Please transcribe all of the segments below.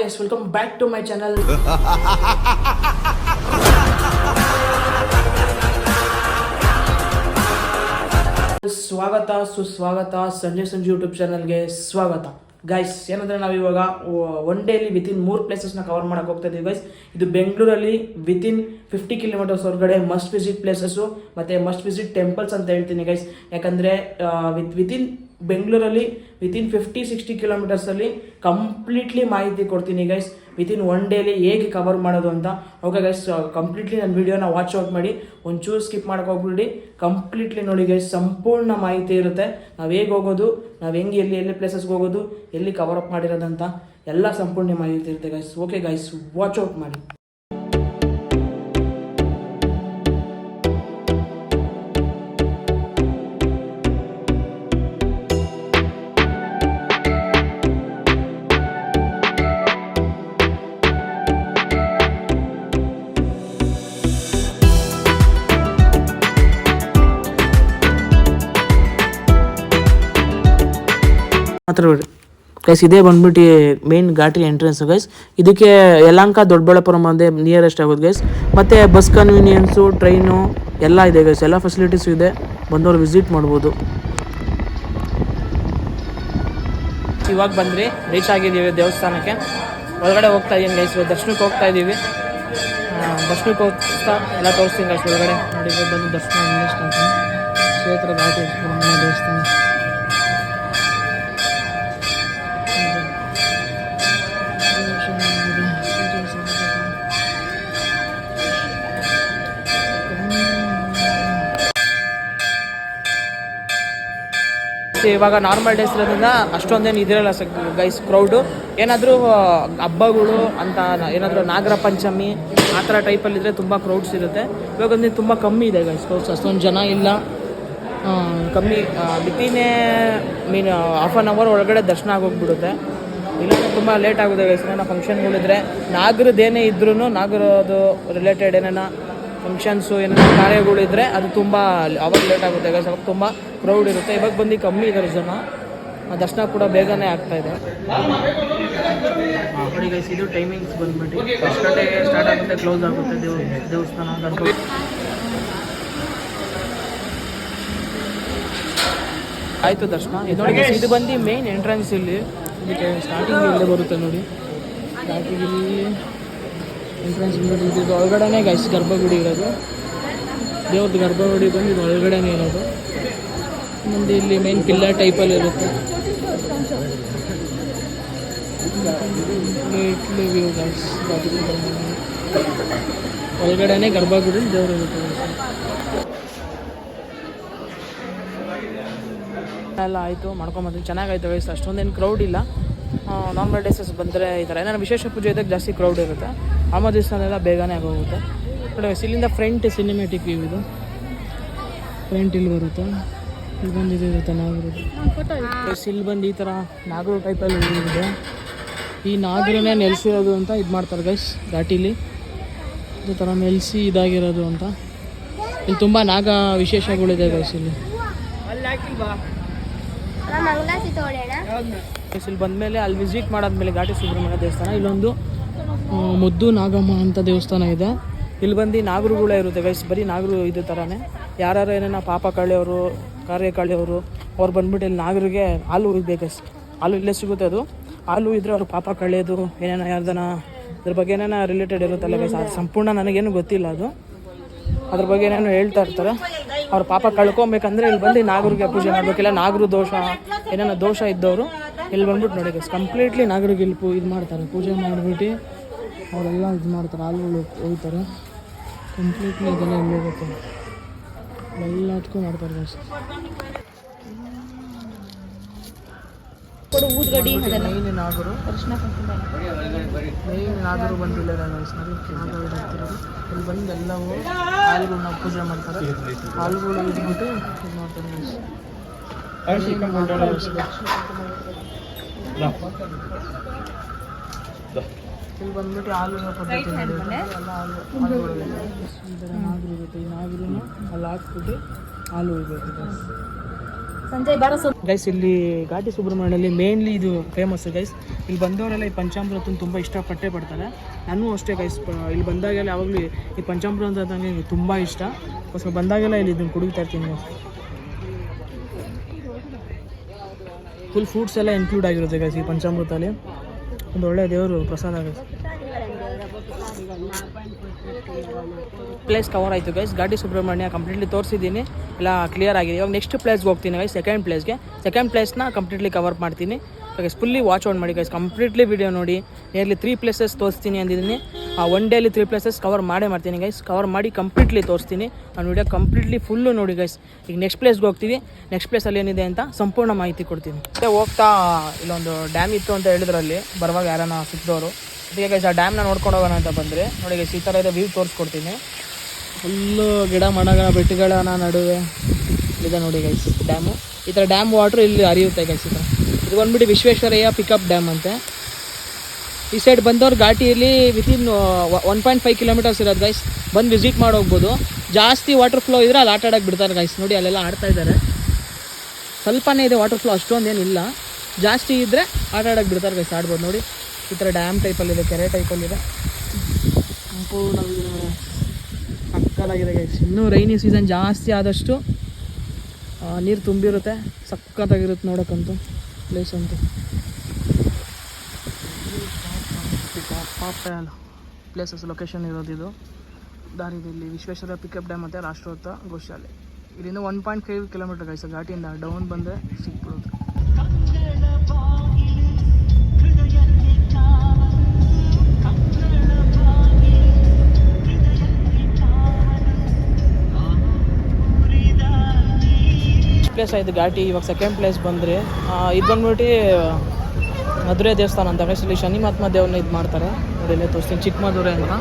Guys, welcome back to my channel. ಸ್ವಾಗತ ಸುಸ್ವಾಗತ ಸಂಜೆ ಯೂಟ್ಯೂಬ್ ಚಾನಲ್ಗೆ ಸ್ವಾಗತ. ಗೈಸ್ ಏನಂದರೆ ನಾವಿವಾಗ ಒನ್ ಡೇಲಿ ವಿತಿನ್ 3 ಪ್ಲೇಸಸ್ನ ಕವರ್ ಮಾಡೋಕೆ ಹೋಗ್ತಾ ಇದ್ದೀವಿ ಗೈಸ್. ಇದು ಬೆಂಗಳೂರಲ್ಲಿ ವಿತಿನ್ 50 ಕಿಲೋಮೀಟರ್ಸ್ ಹೊರಗಡೆ ಮಸ್ಟ್ ವಿಸಿಟ್ ಪ್ಲೇಸಸ್ಸು ಮತ್ತು ಮಸ್ಟ್ ವಿಸಿಟ್ ಟೆಂಪಲ್ಸ್ ಅಂತ ಹೇಳ್ತೀನಿ ಗೈಸ್. ಯಾಕಂದರೆ ವಿತಿನ್ ಬೆಂಗಳೂರಲ್ಲಿ ವಿತಿನ್ 50-60 ಕಿಲೋಮೀಟರ್ಸಲ್ಲಿ ಕಂಪ್ಲೀಟ್ಲಿ ಮಾಹಿತಿ ಕೊಡ್ತೀನಿ ಗೈಸ್. ವಿತಿನ್ ಒನ್ ಡೇಲಿ ಹೇಗೆ ಕವರ್ ಮಾಡೋದು ಅಂತ. ಓಕೆ ಗೈಸ್, ಕಂಪ್ಲೀಟ್ಲಿ ನನ್ನ ವೀಡಿಯೋನ ವಾಚ್ ಔಟ್ ಮಾಡಿ, ಒಂಚೂರು ಸ್ಕಿಪ್ ಮಾಡೋಕೆ ಹೋಗ್ಬಿಡಿ, ಕಂಪ್ಲೀಟ್ಲಿ ನೋಡಿ ಗೈಸ್. ಸಂಪೂರ್ಣ ಮಾಹಿತಿ ಇರುತ್ತೆ. ನಾವು ಹೇಗೆ ಹೋಗೋದು, ನಾವು ಹೆಂಗೆ ಎಲ್ಲಿ ಪ್ಲೇಸಸ್ಗೆ ಹೋಗೋದು, ಎಲ್ಲಿ ಕವರ್ ಅಪ್ ಮಾಡಿರೋದಂತ ಎಲ್ಲ ಸಂಪೂರ್ಣ ಮಾಹಿತಿ ಇರುತ್ತೆ guys. Okay guys, watch out ಮಾಡಿ. ಗೈಸ್, ಇದೇ ಬಂದ್ಬಿಟ್ಟು ಮೇನ್ ಘಾಟಿ ಎಂಟ್ರೆನ್ಸ್ ಗೈಸ್. ಇದಕ್ಕೆ ಯಲಹಂಕ ದೊಡ್ಡಬಳ್ಳಾಪುರ ಬಂದೆ ನಿಯರೆಸ್ಟ್ ಆಗೋದು ಗೈಸ್. ಮತ್ತು ಬಸ್ ಕನ್ವೀನಿಯನ್ಸು, ಟ್ರೈನು ಎಲ್ಲ ಇದೆ ಗೈಸ್. ಎಲ್ಲ ಫೆಸಿಲಿಟೀಸು ಇದೆ, ಬಂದವರು ವಿಸಿಟ್ ಮಾಡ್ಬೋದು. ಇವಾಗ ಬಂದ್ರಿ, ರೀಚ್ ಆಗಿದ್ದೀವಿ ದೇವಸ್ಥಾನಕ್ಕೆ. ಒಳಗಡೆ ಹೋಗ್ತಾ ಇದ್ದೀನಿ ಗೈಸ್. ದರ್ಶನಕ್ಕೆ ಹೋಗ್ತಾ ಇದ್ದೀವಿ. ದರ್ಶನಕ್ಕೆ ಹೋಗ್ತಾ ಎಲ್ಲ ತೋರಿಸ್ತೀನಿ ಗೈಸ್. ಒಳಗಡೆ ನೋಡಿ ಬಂದು ದರ್ಶನ ಕ್ಷೇತ್ರ ಘಾಟಿ ದೇವಸ್ಥಾನ. ಇವಾಗ ನಾರ್ಮಲ್ ಡೇಸ್ ಇರೋದ್ರಿಂದ ಅಷ್ಟೊಂದೇನು ಇದಿರಲ್ಲ ಗೈಸ್ ಕ್ರೌಡು. ಏನಾದರೂ ಹಬ್ಬಗಳು ಅಂತ ಏನಾದರೂ ನಾಗರ ಪಂಚಮಿ ಆ ಥರ ಟೈಪಲ್ಲಿದ್ದರೆ ತುಂಬ ಕ್ರೌಡ್ಸ್ ಇರುತ್ತೆ. ಇವಾಗ ಒಂದು ತುಂಬ ಕಮ್ಮಿ ಇದೆ ಗೈಸ್ ಕ್ರೌಡ್ಸ್, ಅಷ್ಟೊಂದು ಜನ ಇಲ್ಲ, ಕಮ್ಮಿ. ವಿತಿನೇ ಹಾಫ್ ಆನ್ ಅವರ್ ಒಳಗಡೆ ದರ್ಶನ ಆಗೋಗ್ಬಿಡುತ್ತೆ. ಇಲ್ಲ ತುಂಬ ಲೇಟ್ ಆಗುತ್ತೆ ಗೈಸ್. ಏನೋ ಫಂಕ್ಷನ್ಗಳಿದ್ರೆ, ನಾಗರದ್ದೇನೇ ಇದ್ರೂ ನಾಗರದು ರಿಲೇಟೆಡ್ ಏನೇನೋ ಫಂಕ್ಷನ್ಸು ಏನೇನೋ ಕಾರ್ಯಗಳಿದ್ರೆ ಅದು ತುಂಬ ಅವಾಗ ಲೇಟ್ ಆಗುತ್ತೆ ಗೈಸ್. ಅವಾಗ ತುಂಬ ಕ್ರೌಡ್ ಇರುತ್ತೆ. ಇವಾಗ ಬಂದು ಕಮ್ಮಿ ಇದ್ದಾರೆ ಜನ, ದರ್ಶನ ಕೂಡ ಬೇಗನೆ ಆಗ್ತಾಯಿದೆ. ನೋಡಿ ಗೈಸ್, ಇದು ಟೈಮಿಂಗ್ಸ್ ಬಂದ್ಬಿಟ್ಟು ಎಷ್ಟು ಗಂಟೆಗೆ ಸ್ಟಾರ್ಟ್ ಆಗುತ್ತೆ, ಕ್ಲೋಸ್ ಆಗುತ್ತೆ ದೇವಸ್ಥಾನ. ಆಯಿತು ದರ್ಶನ. ಇದು ನೋಡಿ ಗೈಸ್, ಇದು ಬಂದು ಮೇನ್ ಎಂಟ್ರೆನ್ಸ್. ಇಲ್ಲಿ ಇದಕ್ಕೆ ಸ್ಟಾರ್ಟಿಂಗ್ ಇಲ್ಲೇ ಬರುತ್ತೆ ನೋಡಿ. ಸ್ಟಾರ್ಟಿಂಗ್ ಇಲ್ಲಿ ಎಂಟ್ರೆನ್ಸ್ ಬಂದು ಇದು ಒಳಗಡೆನೇ ಗೈಸ್ ಗರ್ಭಗುಡಿ ಇರೋದು. ದೇವ್ರದ್ದು ಗರ್ಭಗುಡಿ ಬಂದು ಇದು ಒಳಗಡೆನೇ ಇರೋದು. ಮುಂದೆ ಇಲ್ಲಿ ಮೇನ್ ಪಿಲ್ಲರ್ ಟೈಪಲ್ಲಿ ಇರುತ್ತೆ. ಇಟ್ಲಿ ವ್ಯೂ ಗೈಸ್. ಒಳಗಡೆನೇ ಗರ್ಭಗುಡಿ ದೇವರು ಇರುತ್ತೆ. ಎಲ್ಲ ಆಯಿತು, ಮಾಡ್ಕೊಂಬಂದು ಚೆನ್ನಾಗಾಯ್ತು ಗೈಸ್. ಅಷ್ಟೊಂದೇನು ಕ್ರೌಡ್ ಇಲ್ಲ. ನಾರ್ಮಲ್ ಡೇಸಸ್ ಬಂದರೆ ಈ ಥರ ಏನಾದ್ರು ವಿಶೇಷ ಪೂಜೆ ಇದ್ದಾಗ ಜಾಸ್ತಿ ಕ್ರೌಡ್ ಇರುತ್ತೆ. ಆಮ ದಿವಸನೆಲ್ಲ ಬೇಗನೆ ಆಗೋಗುತ್ತೆ. ಕಡೆ ಇಲ್ಲಿಂದ ಫ್ರಂಟ್ ಸಿನಿಮ್ಯಾಟಿಕ್ ವ್ಯೂ ಇದು. ಫ್ರಂಟ್ ಇಲ್ಲಿ ಬರುತ್ತೆ. ಇಲ್ಲಿ ಬಂದು ಇದು ಇರುತ್ತೆ ನಾಗರದ್ದು. ಇಲ್ಲಿ ಬಂದು ಈ ಥರ ನಾಗರು ಟೈಪಲ್ಲಿ ಇದೆ. ಈ ನಾಗರನ್ನೇ ನೆಲೆಸಿರೋದು ಅಂತ ಇದು ಮಾಡ್ತಾರೆ ಗೈಸ್ ಘಾಟೀಲಿ. ಈ ಥರ ನೆಲೆಸಿ ಇದಾಗಿರೋದು ಅಂತ. ಇಲ್ಲಿ ತುಂಬ ನಾಗ ವಿಶೇಷಗಳಿದೆ ಗೈಸ್. ಇಲ್ಲಿ ಇಲ್ಲಿ ಬಂದಮೇಲೆ ಅಲ್ಲಿ ವಿಸಿಟ್ ಮಾಡಾದ್ಮೇಲೆ ಘಾಟಿ ಸುಬ್ರಹ್ಮಣ್ಯ ದೇವಸ್ಥಾನ, ಇಲ್ಲೊಂದು ಮುದ್ದು ನಾಗಮ್ಮ ಅಂತ ದೇವಸ್ಥಾನ ಇದೆ. ಇಲ್ಲಿ ಬಂದು ನಾಗರುಗಳೇ ಇರುತ್ತೆ ಗೈಸ್. ಬರೀ ನಾಗರು ಇದು ಥರನೇ. ಯಾರು ಏನೇನೋ ಪಾಪ ಕಳೆಯೋರು, ಕಾರ್ಯ ಕಳೆಯೋರು ಅವ್ರು ಬಂದ್ಬಿಟ್ಟು ಇಲ್ಲಿ ನಾಗರಿಗೆ ಹಾಲು ಇರಬೇಕು ಗೈಸ್. ಹಾಲು ಇಲ್ಲೇ ಸಿಗುತ್ತೆ. ಅದು ಹಾಲು ಇದ್ದರೆ ಅವ್ರು ಪಾಪ ಕಳೆಯೋದು ಏನೇನೋ ಯಾರ್ದನ ಅದ್ರ ಬಗ್ಗೆ ಏನೇನೋ ರಿಲೇಟೆಡ್ ಇರುತ್ತಲ್ಲ ಗೈಸ್. ಅದು ಸಂಪೂರ್ಣ ನನಗೇನು ಗೊತ್ತಿಲ್ಲ. ಅದು ಅದ್ರ ಬಗ್ಗೆ ಏನೇನೋ ಹೇಳ್ತಾ ಇರ್ತಾರೆ. ಅವ್ರ ಪಾಪ ಕಳ್ಕೊಬೇಕಂದ್ರೆ ಇಲ್ಲಿ ಬಂದು ನಾಗರಿಗೆ ಪೂಜೆ ಮಾಡಬೇಕಿಲ್ಲ. ನಾಗರು ದೋಷ ಏನೇನೋ ದೋಷ ಇದ್ದವರು ಇಲ್ಲಿ ಬಂದ್ಬಿಟ್ಟು ನೋಡಿ ಗೈಸ್. ಕಂಪ್ಲೀಟ್ಲಿ ನಾಗರಿಗೆ ಇಲ್ಲಿ ಇದು ಮಾಡ್ತಾರೆ, ಪೂಜೆ ಮಾಡಿಬಿಟ್ಟು ಅವರೆಲ್ಲ ಇದು ಮಾಡ್ತಾರೆ, ಹಾಲುಗಳು ಹೋಗ್ತಾರೆ. ಕಂಪ್ಲೀಟ್ಲಿ ಇದೆಲ್ಲ ಇಲ್ಲಿ ಹೋಗುತ್ತೆ, ಎಲ್ಲದಕ್ಕೂ ಮಾಡ್ತಾರೆ ಗೈಸ್. ಮೇನ್ ನಾಗರು ಬಂದಿಲ್ಲ ಗೈಸ್. ನಾಗರು ಹಾಕ್ತಿರೋದು ಇಲ್ಲಿ ಬಂದು ಎಲ್ಲವೂ ಹಾಲುಗಳನ್ನ ಪೂಜೆ ಮಾಡ್ತಾರೆ. ಹಾಲುಗಳು ಇದ್ಬಿಟ್ಟು ಇದು ಮಾಡ್ತಾರೆ ಗೈಸ್. ಇಲ್ಲಿ ಬಂದ್ಬಿಟ್ಟು ಹಾಲು ಪದ್ಧತಿ ನಡೆಯುತ್ತೆ. ಎಲ್ಲ ಹಾಲುಗಳು ಈ ಥರ ನಾಗರು ಇರುತ್ತೆ. ಈ ನಾಗರನ್ನು ಅಲ್ಲಿ ಹಾಕ್ಬಿಟ್ಟು ಹಾಲು ಒಯ್ಬೇಕು. ಗೈಸ್ ಇಲ್ಲಿ ಘಾಟಿ ಸುಬ್ರಹ್ಮಣ್ಯಲ್ಲಿ ಮೇನ್ಲಿ ಇದು ಫೇಮಸ್ ಗೈಸ್. ಇಲ್ಲಿ ಬಂದವರೆಲ್ಲ ಈ ಪಂಚಾಮೃತ ತುಂಬ ಇಷ್ಟಪಟ್ಟೇ ಪಡ್ತಾರೆ. ನನಗೂ ಅಷ್ಟೇ ಗೈಸ್, ಇಲ್ಲಿ ಬಂದಾಗೆಲ್ಲ ಯಾವಾಗಲೂ ಈ ಪಂಚಾಮೃತ ಅಂತ ನನಗೆ ತುಂಬ ಇಷ್ಟ. ಅದಕ್ಕೋಸ್ಕರ ಬಂದಾಗೆಲ್ಲ ಇಲ್ಲಿ ಇದನ್ನು ಕುಡಿತಾ ಇರ್ತೀನಿ. ಫುಲ್ ಫ್ರೂಟ್ಸ್ ಎಲ್ಲ ಇನ್ಕ್ಲೂಡ್ ಆಗಿರುತ್ತೆ ಗೈಸ್ ಈ ಪಂಚಾಮೃತಲ್ಲಿ. ಒಂದು ಒಳ್ಳೆಯ ದೇವರು ಪ್ರಸಾದ ಆಗುತ್ತೆ. ಪ್ಲೇಸ್ ಕವರ್ ಆಯಿತು ಗೈಸ್. ಘಾಟಿ ಸುಬ್ರಹ್ಮಣ್ಯ ಕಂಪ್ಲೀಟ್ಲಿ ತೋರಿಸಿದ್ದೀನಿ, ಎಲ್ಲ ಕ್ಲಿಯರ್ ಆಗಿದೆ. ಇವಾಗ ನೆಕ್ಸ್ಟ್ ಪ್ಲೇಸ್ಗೆ ಹೋಗ್ತೀನಿ ಗೈಸ್, ಸೆಕೆಂಡ್ ಪ್ಲೇಸ್ನ ಕಂಪ್ಲೀಟ್ಲಿ ಕವರ್ ಮಾಡ್ತೀನಿ ಗೈಸ್. ಫುಲ್ಲಿ ವಾಚ್ ಆನ್ ಮಾಡಿ ಗೈಸ್, ಕಂಪ್ಲೀಟ್ಲಿ ವಿಡಿಯೋ ನೋಡಿ. ನಿಯರ್ಲಿ 3 ಪ್ಲೇಸಸ್ ತೋರಿಸ್ತೀನಿ ಅಂದಿದ್ದೀನಿ. ಒನ್ ಡೇಲಿ 3 ಪ್ಲೇಸಸ್ ಕವರ್ ಮಾಡ್ತೀನಿ ಗೈಸ್. ಕವರ್ ಮಾಡಿ ಕಂಪ್ಲೀಟ್ಲಿ ತೋರಿಸ್ತೀನಿ. ನಾನು ವಿಡಿಯೋ ಕಂಪ್ಲೀಟ್ಲಿ ಫುಲ್ಲು ನೋಡಿ ಗೈಸ್. ಈಗ ನೆಕ್ಸ್ಟ್ ಪ್ಲೇಸ್ಗೆ ಹೋಗ್ತೀವಿ. ನೆಕ್ಸ್ಟ್ ಪ್ಲೇಸಲ್ಲಿ ಏನಿದೆ ಅಂತ ಸಂಪೂರ್ಣ ಮಾಹಿತಿ ಕೊಡ್ತೀನಿ. ಮತ್ತೆ ಹೋಗ್ತಾ ಇಲ್ಲೊಂದು ಡ್ಯಾಮ್ ಇತ್ತು ಅಂತ ಹೇಳಿದ್ರಲ್ಲಿ ಬರುವಾಗ ಯಾರನ್ನ ಸಿಕ್ಕಿದವರು. ಅದಕ್ಕೆ ಗೈಸ್ ಆ ಡ್ಯಾಮ್ನ ನೋಡ್ಕೊಂಡು ಹೋಗೋಣ ಅಂತ ಬಂದರೆ ನೋಡಿ ಗೈಸ್, ಈ ಥರ ಇದೆ ವ್ಯೂ ತೋರಿಸ್ಕೊಡ್ತೀನಿ. ಫುಲ್ಲು ಗಿಡ ಮರಗಳ ಬೆಟ್ಟಗಳ ನಡುವೆ ಇದೆ ನೋಡಿ ಗೈಸ್ ಡ್ಯಾಮು. ಈ ಥರ ಡ್ಯಾಮ್ ವಾಟ್ರು ಇಲ್ಲಿ ಹರಿಯುತ್ತೆ ಗೈಸ್. ಈ ಥರ ಇದು ಬಂದ್ಬಿಟ್ಟು ವಿಶ್ವೇಶ್ವರಯ್ಯ ಪಿಕಪ್ ಡ್ಯಾಮ್ ಅಂತೆ. ಈ ಸೈಡ್ ಬಂದವ್ರು ಘಾಟಿಯಲ್ಲಿ ವಿತಿನ್ 1.5 ಕಿಲೋಮೀಟರ್ಸ್ ಇರೋದು ಗೈಸ್. ಬಂದು ವಿಸಿಟ್ ಮಾಡಿ ಹೋಗ್ಬೋದು. ಜಾಸ್ತಿ ವಾಟರ್ ಫ್ಲೋ ಇದ್ದರೆ ಅಲ್ಲಿ ಆಟ ಆಡೋಕ್ಕೆ ಬಿಡ್ತಾರೆ ಗೈಸ್. ನೋಡಿ ಅಲ್ಲೆಲ್ಲ ಆಡ್ತಾ ಇದ್ದಾರೆ. ಸ್ವಲ್ಪನೇ ಇದೆ ವಾಟರ್ ಫ್ಲೋ, ಅಷ್ಟೊಂದೇನಿಲ್ಲ. ಜಾಸ್ತಿ ಇದ್ದರೆ ಆಟ ಆಡೋಕ್ಕೆ ಬಿಡ್ತಾರೆ ಗೈಸ್, ಆಡ್ಬೋದು. ನೋಡಿ ಈ ಥರ ಡ್ಯಾಮ್ ಟೈಪಲ್ಲಿದೆ, ಕೆರೆ ಟೈಪಲ್ಲಿದೆ. ಸಂಪೂರ್ಣ ಸಕ್ಕತ್ತಾಗಿದೆ ಗೈಸ್. ಇನ್ನೂ ರೈನಿ ಸೀಸನ್ ಜಾಸ್ತಿ ಆದಷ್ಟು ನೀರು ತುಂಬಿರುತ್ತೆ. ಸಕ್ಕತ್ತಾಗಿರುತ್ತೆ ನೋಡೋಕ್ಕಂತೂ ಪ್ಲೇಸ್ ಅಂತೂ. ಪ್ಲೇಸಸ್ ಲೊಕೇಶನ್ ಇರೋದು ಇದು ದಾರಿದಲ್ಲಿ ವಿಶ್ವೇಶ್ವರ ಪಿಕಪ್ ಡ್ಯಾಮ್ ಮತ್ತು ರಾಷ್ಟ್ರೋತ್ಥ ಗೋಶಾಲೆ. ಇಲ್ಲಿಂದ 1.5 ಕಿಲೋಮೀಟರ್ ಗೈಸ್. ಘಾಟಿಯಿಂದ ಡೌನ್ ಬಂದರೆ ಸಿಕ್ಬಿಡುತ್ತೆ. ಪ್ಲೇಸ್ ಆಯಿತು ಘಾಟಿ. ಇವಾಗ ಸೆಕೆಂಡ್ ಪ್ಲೇಸ್ ಬಂದರೆ ಇದು ಬಂದ್ಬಿಟ್ಟು ಮಧುರೆ ದೇವಸ್ಥಾನ ಅಂತ ಗೈಸ್. ಇಲ್ಲಿ ಶನಿ ಮಹಾತ್ಮ ದೇವ್ರನ್ನ ಇದು ಮಾಡ್ತಾರೆ ನೋಡಿ. ಇಲ್ಲೇ ತೋರಿಸ್ತೀನಿ, ಚಿಕ್ಕಮಧುರೆ ಅಂತ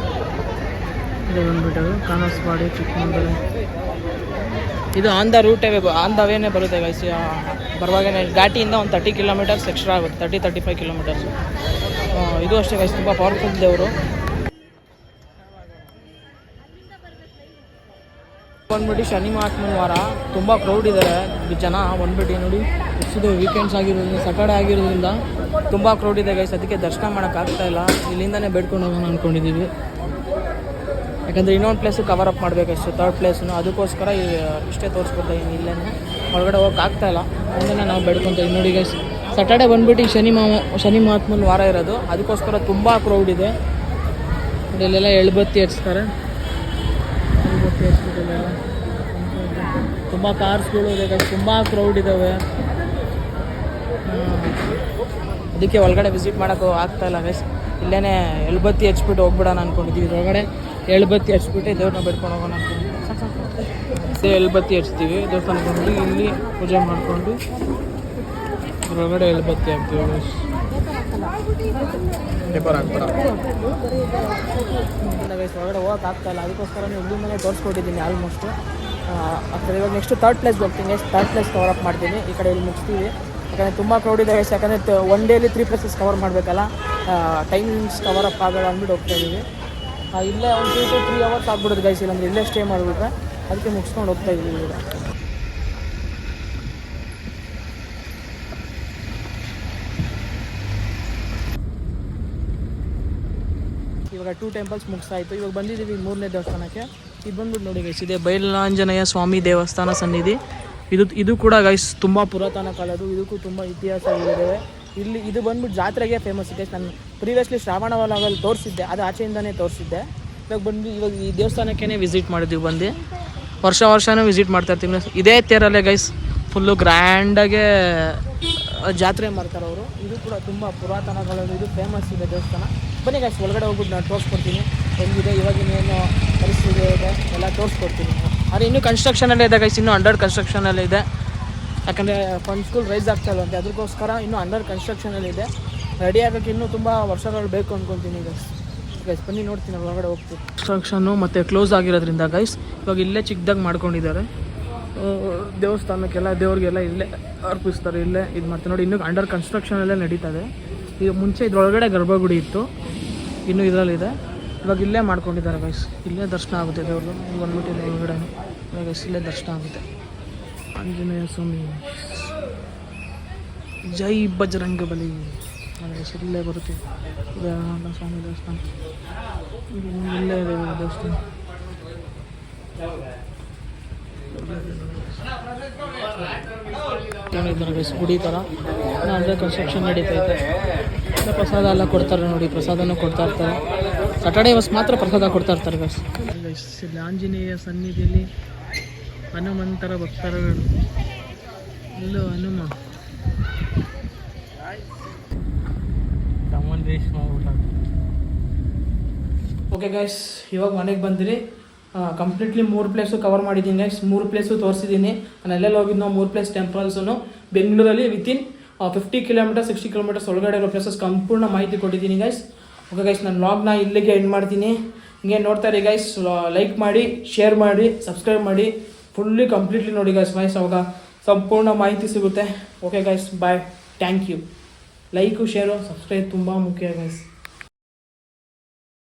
ಇದು ಬಂದ್ಬಿಟ್ಟು ಕಾನಸ್ವಾಡಿ ಚಿಕ್ಕಮಧುರೆ. ಇದು ಆನ್ ದ ರೂಟೇ, ಆನ್ ದ ವೇನೇ ಬರುತ್ತೆ ಗೈಸ್. ಬರುವಾಗೇ ಘಾಟಿಯಿಂದ ಒಂದು 30 ಕಿಲೋಮೀಟರ್ಸ್ ಎಕ್ಸ್ಟ್ರಾ ಆಗುತ್ತೆ, 35 ಕಿಲೋಮೀಟರ್ಸ್. ಇದು ಅಷ್ಟೇ ಗೈಸ್, ತುಂಬ ಪವರ್ಫುಲ್ ದೇವರು. ಬಂದ್ಬಿಟ್ಟು ಶನಿ ಮಹಾತ್ಮನ ವಾರ ತುಂಬ ಕ್ರೌಡ್ ಇದ್ದಾರೆ ಜನ. ಬಂದ್ಬಿಟ್ಟು ನೋಡಿ ಎಷ್ಟಿದೆ, ವೀಕೆಂಡ್ಸ್ ಆಗಿರೋದ್ರಿಂದ, ಸ್ಯಾಟರ್ಡೆ ಆಗಿರೋದ್ರಿಂದ ತುಂಬ ಕ್ರೌಡ್ ಇದೆ ಗೈಸ್. ಅದಕ್ಕೆ ದರ್ಶನ ಮಾಡೋಕ್ಕಾಗ್ತಾಯಿಲ್ಲ. ಇಲ್ಲಿಂದನೇ ಬೇಡ್ಕೊಂಡು ಹೋಗೋಣ ಅಂದ್ಕೊಂಡಿದ್ದೀವಿ. ಯಾಕಂದರೆ ಇನ್ನೊಂದು ಪ್ಲೇಸು ಕವರ್ ಅಪ್ ಮಾಡಬೇಕಷ್ಟು, 3rd ಪ್ಲೇಸನ್ನು. ಅದಕ್ಕೋಸ್ಕರ ಇಷ್ಟೇ ತೋರಿಸ್ಕೊಡ್ತಾ ಇದ್ದೀನಿ. ಇಲ್ಲೇ ಹೊರಗಡೆ ಹೋಗೋಕ್ಕಾಗ್ತಾಯಿಲ್ಲ. ಮುಂದೆ ನಾವು ಬೇಡ್ಕೊತೀವಿ ನೋಡಿ ಗೈಸ್. ಸ್ಯಾಟರ್ಡೆ ಬಂದ್ಬಿಟ್ಟು ಶನಿ ಮಹಾತ್ಮನ ವಾರ ಇರೋದು, ಅದಕ್ಕೋಸ್ಕರ ತುಂಬ ಕ್ರೌಡ್ ಇದೆ. ಇಲ್ಲೆಲ್ಲ ಎಳ್ಬತ್ತಿ ಹಚ್ತಾರೆ. ತುಂಬ ಕಾರ್ಸ್ಗಳು ಇದೆ ಗೈಸ್, ತುಂಬ ಕ್ರೌಡ್ ಇದ್ದಾವೆ. ಅದಕ್ಕೆ ಒಳಗಡೆ ವಿಸಿಟ್ ಮಾಡೋಕ್ಕೂ ಆಗ್ತಾಯಿಲ್ಲ ಗೈಸ್. ಇಲ್ಲೇ ಎಳ್ಬತ್ತಿ ಹಚ್ಬಿಟ್ಟು ಹೋಗ್ಬಿಡೋಣ ಅಂದ್ಕೊಂಡಿದ್ದೀವಿ. ಒಳಗಡೆ ಎಳ್ಬತ್ತಿ ಹಚ್ಬಿಟ್ಟು ದೇವ್ರನ್ನ ಬೇಡ್ಕೊಂಡು ಹೋಗೋಣ ಅಂದ್ಕೊಂಡಿದ್ದೀವಿ. ಎಳ್ಬತ್ತಿ ಹಚ್ತೀವಿ ದೇವಸ್ಥಾನಕ್ಕೆ ಹೋಗಿ, ಇಲ್ಲಿ ಪೂಜೆ ಮಾಡಿಕೊಂಡು ಒಳಗಡೆ ಎಳ್ಬತ್ತಿ ಹಾಕ್ತೀವಿ ಗೈಸ್. ಪೇಪರ್ ಹಾಕ್ಬೇಡ ಗೈಸ್, ಒಳಗಡೆ ಹೋಗೋಕೆ ಆಗ್ತಾಯಿಲ್ಲ. ಅದಕ್ಕೋಸ್ಕರ ಇಲ್ಲಿಂದಲೇ ತೋರಿಸ್ಕೊಟ್ಟಿದ್ದೀನಿ ಆಲ್ಮೋಸ್ಟು. ಆಗ್ತದೆ. ಇವಾಗ ನೆಕ್ಸ್ಟ್ 3rd ಪ್ಲೇಸ್ಗೆ ಹೋಗ್ತೀನಿ guys. 3rd place cover up ಮಾಡ್ತೀನಿ. ಈ ಕಡೆ ಇಲ್ಲಿ ಮುಗಿಸ್ತೀವಿ, ಯಾಕಂದರೆ ತುಂಬ ಕ್ರೌಡ್ ಇದೆ ಗೈಸ್. ಯಾಕಂದರೆ ಒನ್ ಡೇಲಿ 3 ಪ್ಲೇಸಸ್ ಕವರ್ ಮಾಡಬೇಕಲ್ಲ, ಟೈಮಿಂಗ್ಸ್ ಕವರ್ ಅಪ್ ಆಗಲ್ಲ ಅಂದ್ಬಿಟ್ಟು ಹೋಗ್ತಾ ಇದ್ದೀವಿ. ಇಲ್ಲೇ ಒಂದು 2 to 3 ಅವರ್ಸ್ ಆಗ್ಬಿಡೋದು ಗೈಸ್. ಇಲ್ಲಾಂದರೆ ಇಲ್ಲೇ ಸ್ಟೇ ಮಾಡಿಬಿಟ್ರೆ, ಅದಕ್ಕೆ ಮುಗಿಸ್ಕೊಂಡು ಹೋಗ್ತಾ ಇದ್ದೀವಿ. ಇವಾಗ 2 ಟೆಂಪಲ್ಸ್ ಮುಗಿಸಾಯಿತು. ಇವಾಗ ಬಂದಿದ್ದೀವಿ 3ನೇ ದೇವಸ್ಥಾನಕ್ಕೆ. ಇದು ಬಂದ್ಬಿಟ್ಟು ನೋಡಿ ಗೈಸ್, ಇದೆ ಬೈಲಾಂಜನೇಯ ಸ್ವಾಮಿ ದೇವಸ್ಥಾನ ಸನ್ನಿಧಿ. ಇದು ಕೂಡ ಗೈಸ್ ತುಂಬ ಪುರಾತನ ಕಾಲದ್ದು. ಇದಕ್ಕೂ ತುಂಬ ಇತಿಹಾಸ ಇದೆ. ಇದು ಬಂದ್ಬಿಟ್ಟು ಜಾತ್ರೆಗೆ ಫೇಮಸ್ ಗೈಸ್. ನಾನು ಪ್ರೀವಿಯಸ್ಲಿ ಶ್ರಾವಣ ವಲಗಲ್ಲಿ ತೋರಿಸಿದ್ದೆ, ಅದು ಆಚೆಯಿಂದನೇ ತೋರಿಸಿದ್ದೆ. ಇವಾಗ ಈ ದೇವಸ್ಥಾನಕ್ಕೇ ವಿಸಿಟ್ ಮಾಡಿದ್ವಿ. ಬಂದು ವರ್ಷನೂ ವಿಸಿಟ್ ಮಾಡ್ತಾಯಿರ್ತೀವಿ. ಇದೇ ತೇರಲ್ಲೇ ಗೈಸ್ ಫುಲ್ಲು ಗ್ರ್ಯಾಂಡಾಗೆ ಜಾತ್ರೆ ಮಾಡ್ತಾರೆ ಅವರು. ಇದು ಕೂಡ ತುಂಬ ಪುರಾತನ ಕಾಲದ್ದು, ಇದು ಫೇಮಸ್ ಇದೆ ದೇವಸ್ಥಾನ. ಬನ್ನಿ ಗೈಸ್, ಒಳಗಡೆ ಹೋಗ್ಬಿಟ್ಟು ನಾನು ತೋರಿಸ್ಕೊಡ್ತೀನಿ ಹೆಂಗಿದೆ, ಇವಾಗಿನೇನು ಪರಿಸ್ಥಿತಿ ಇದೆ ಎಲ್ಲ ತೋರಿಸ್ಕೊಡ್ತೀನಿ. ಆದರೆ ಇನ್ನೂ ಕನ್ಸ್ಟ್ರಕ್ಷನಲ್ಲೇ ಇದೆ ಗೈಸ್, ಇನ್ನೂ ಅಂಡರ್ ಕನ್ಸ್ಟ್ರಕ್ಷನಲ್ಲೇ ಇದೆ. ಯಾಕಂದರೆ ಫಂಡ್ಸ್ಗಳು ರೈಸ್ ಆಗ್ತಾಯಿಲ್ಲ ಅಂತ, ಅದಕ್ಕೋಸ್ಕರ ಇನ್ನೂ ಅಂಡರ್ ಕನ್ಸ್ಟ್ರಕ್ಷನಲ್ಲಿದೆ. ರೆಡಿ ಆಗೋಕ್ಕೆ ಇನ್ನೂ ತುಂಬ ವರ್ಷಗಳು ಬೇಕು ಅಂದ್ಕೊತೀನಿ ಗೈಸ್. ಬನ್ನಿ ನೋಡ್ತೀನಿ, ಒಳಗಡೆ ಹೋಗ್ತೀನಿ. ಕನ್ಸ್ಟ್ರಕ್ಷನ್ನು ಮತ್ತು ಕ್ಲೋಸ್ ಆಗಿರೋದ್ರಿಂದ ಗೈಸ್ ಇವಾಗ ಇಲ್ಲೇ ಚಿಕ್ಕದಾಗಿ ಮಾಡ್ಕೊಂಡಿದ್ದಾರೆ ದೇವಸ್ಥಾನಕ್ಕೆಲ್ಲ, ದೇವ್ರಿಗೆಲ್ಲ ಇಲ್ಲೇ ಅರ್ಪಿಸ್ತಾರೆ, ಇಲ್ಲೇ ಇದು ಮಾಡ್ತಾರೆ ನೋಡಿ. ಇನ್ನೂ ಅಂಡರ್ ಕನ್ಸ್ಟ್ರಕ್ಷನಲ್ಲೇ ನಡೀತದೆ. ಈಗ ಮುಂಚೆ ಇದ್ರೊಳಗಡೆ ಗರ್ಭಗುಡಿ ಇತ್ತು, ಇನ್ನೂ ಇದರಲ್ಲಿದೆ. ಇವಾಗ ಇಲ್ಲೇ ಮಾಡ್ಕೊಂಡಿದ್ದಾರೆ ಗೈಸ್. ಇಲ್ಲೇ ದರ್ಶನ ಆಗುತ್ತೆ ದೇವ್ರದ್ದು. ಬಂದ್ಬಿಟ್ಟು ಒಳಗಡೆ ಗೈಸ್ ಇಲ್ಲೇ ದರ್ಶನ ಆಗುತ್ತೆ. ಆಂಜನೇಯ ಸ್ವಾಮಿ ಜೈ ಬಜರಂಗ ಬಲಿ ಇಲ್ಲೇ ಬರುತ್ತೆ ಸ್ವಾಮಿ ದೇವಸ್ಥಾನ ಇಲ್ಲೇ ಇದೆ ದೇವಸ್ಥಾನ. ಗುಡಿ ಥರ ಅಂದರೆ ಕನ್ಸ್ಟ್ರಕ್ಷನ್ ನಡೀತೈತೆ. ಪ್ರಸಾದ ಎಲ್ಲ ಕೊಡ್ತಾರೆ ನೋಡಿ, ಪ್ರಸಾದನೂ ಕೊಡ್ತಾ ಇರ್ತಾರೆ. ಸಾಟರ್ಡೇ ಬಸ್ ಮಾತ್ರ ಪ್ರಸಾದ ಕೊಡ್ತಾ ಇರ್ತಾರೆ ಗೈಸ್. ಇಲ್ಲಿ ಆಂಜನೇಯ ಸನ್ನಿಧಿಯಲ್ಲಿ ಹನುಮಂತರ ಭಕ್ತರುಗಳು. ಇಲ್ಲೂ ಹನುಮ ಓಕೆ ಗೈಸ್, ಇವಾಗ ಮನೆಗೆ ಬಂದಿರಿ. ಕಂಪ್ಲೀಟ್ಲಿ 3 ಪ್ಲೇಸು ಕವರ್ ಮಾಡಿದ್ದೀನಿ ಗೈಸ್. 3 ಪ್ಲೇಸು ತೋರಿಸಿದ್ದೀನಿ. ನಾನು ಎಲ್ಲೆಲ್ಲಿ ಹೋಗಿದ್ದು 3 ಪ್ಲೇಸ್ ಟೆಂಪಲ್ಸೂ ಬೆಂಗಳೂರಲ್ಲಿ ವಿತಿನ್ 50 ಕಿಲೋಮೀಟರ್ 60 ಕಿಲೋಮೀಟರ್ಸ್ ಒಳಗಡೆ ಇರೋ ಪ್ಲೇಸಸ್ ಸಂಪೂರ್ಣ ಮಾಹಿತಿ ಕೊಟ್ಟಿದ್ದೀನಿ ಗೈಸ್. ಓಕೆ ಗೈಸ್, ನಾನು ವ್ಲಾಗ್ನ ಇಲ್ಲಿಗೆ ಎಂಡ್ ಮಾಡ್ತೀನಿ. ಹಿಂಗೆ ನೋಡ್ತಾರೆ ಗೈಸ್, ಲೈಕ್ ಮಾಡಿ, ಶೇರ್ ಮಾಡಿ, ಸಬ್ಸ್ಕ್ರೈಬ್ ಮಾಡಿ, ಫುಲ್ಲಿ ಕಂಪ್ಲೀಟ್ಲಿ ನೋಡಿ ಗೈಸ್. ಅವಾಗ ಸಂಪೂರ್ಣ ಮಾಹಿತಿ ಸಿಗುತ್ತೆ. Okay guys, bye, thank you. Like share subscribe ತುಂಬ ಮುಖ್ಯ ಗೈಸ್.